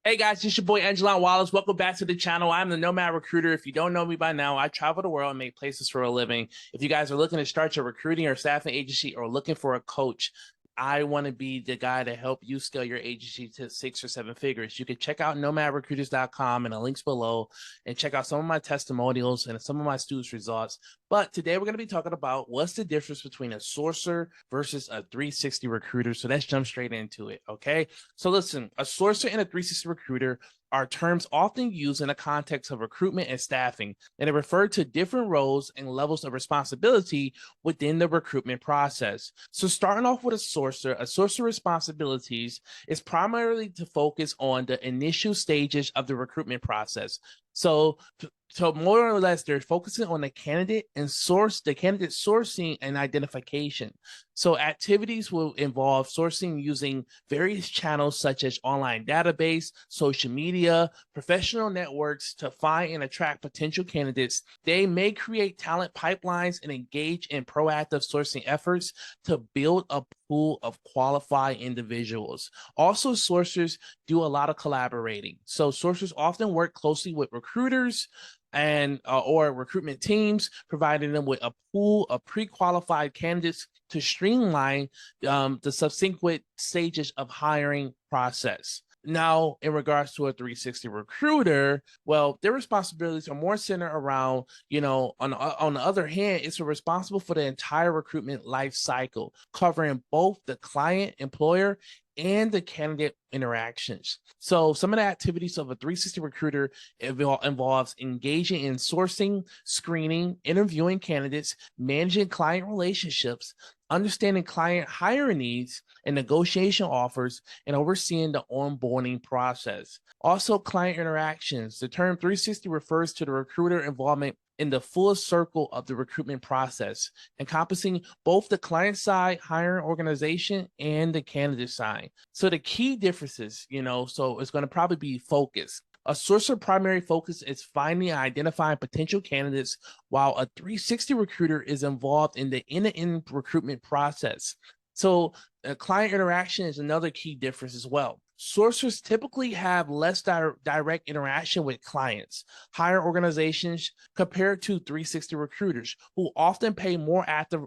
Hey guys, it's your boy Aijalon Wallace. Welcome back to the channel. I'm the Nomad Recruiter. If you don't know me by now, I travel the world and make places for a living. If you guys are looking to start your recruiting or staffing agency or looking for a coach, I want to be the guy to help you scale your agency to 6 or 7 figures. You can check out nomadrecruiters.com and the links below and check out some of my testimonials and some of my students' results. But today we're going to be talking about what's the difference between a sourcer versus a 360 recruiter. So let's jump straight into it. Okay. So listen, a sourcer and a 360 recruiter are terms often used in the context of recruitment and staffing, and they refer to different roles and levels of responsibility within the recruitment process. So starting off with a sourcer responsibilities is primarily to focus on the initial stages of the recruitment process. So more or less, they're focusing on the candidate sourcing and identification. So activities will involve sourcing using various channels such as online database, social media, professional networks to find and attract potential candidates. They may create talent pipelines and engage in proactive sourcing efforts to build a pool of qualified individuals. Also, sourcers do a lot of collaborating. So sourcers often work closely with recruiters and or recruitment teams, providing them with a pool of pre-qualified candidates to streamline the subsequent stages of hiring process. Now, in regards to a 360 recruiter, well, their responsibilities are more centered around, on the other hand, it's responsible for the entire recruitment life cycle, covering both the client, employer, and the candidate interactions. So some of the activities of a 360 recruiter involves engaging in sourcing, screening, interviewing candidates, managing client relationships, understanding client hiring needs and negotiation offers, and overseeing the onboarding process. Also, client interactions. The term 360 refers to the recruiter involvement in the full circle of the recruitment process, encompassing both the client side hiring organization and the candidate side. So the key differences, so it's going to probably be focus. A sourcer primary focus is finding and identifying potential candidates, while a 360 recruiter is involved in the end-to-end recruitment process. So client interaction is another key difference as well. Sourcers typically have less direct interaction with clients, higher organizations compared to 360 recruiters, who often play a more active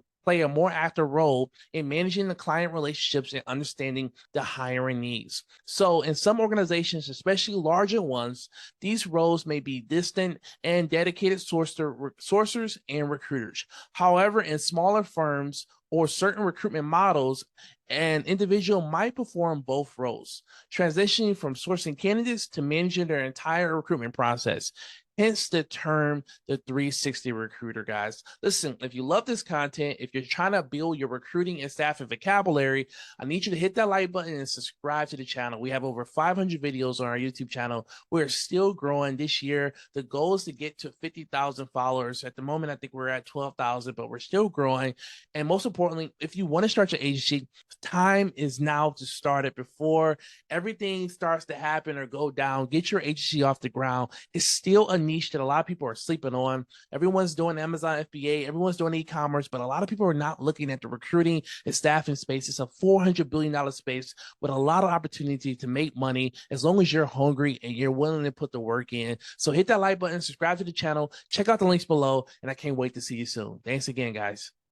role in managing the client relationships and understanding the hiring needs. So in some organizations, especially larger ones, these roles may be distant and dedicated sourcers and recruiters. However, in smaller firms or certain recruitment models, an individual might perform both roles, transitioning from sourcing candidates to managing their entire recruitment process. Hence the term, the 360 recruiter, guys. Listen, if you love this content, if you're trying to build your recruiting and staffing vocabulary, I need you to hit that like button and subscribe to the channel. We have over 500 videos on our YouTube channel. We're still growing this year. The goal is to get to 50,000 followers. At the moment, I think we're at 12,000, but we're still growing. And most importantly, if you want to start your agency, time is now to start it before everything starts to happen or go down. Get your agency off the ground. It's still a niche that a lot of people are sleeping on. Everyone's doing Amazon FBA, everyone's doing e-commerce, but a lot of people are not looking at the recruiting and staffing space. It's a $400 billion space with a lot of opportunity to make money as long as you're hungry and you're willing to put the work in. So hit that like button, subscribe to the channel, check out the links below, and I can't wait to see you soon. Thanks again, guys.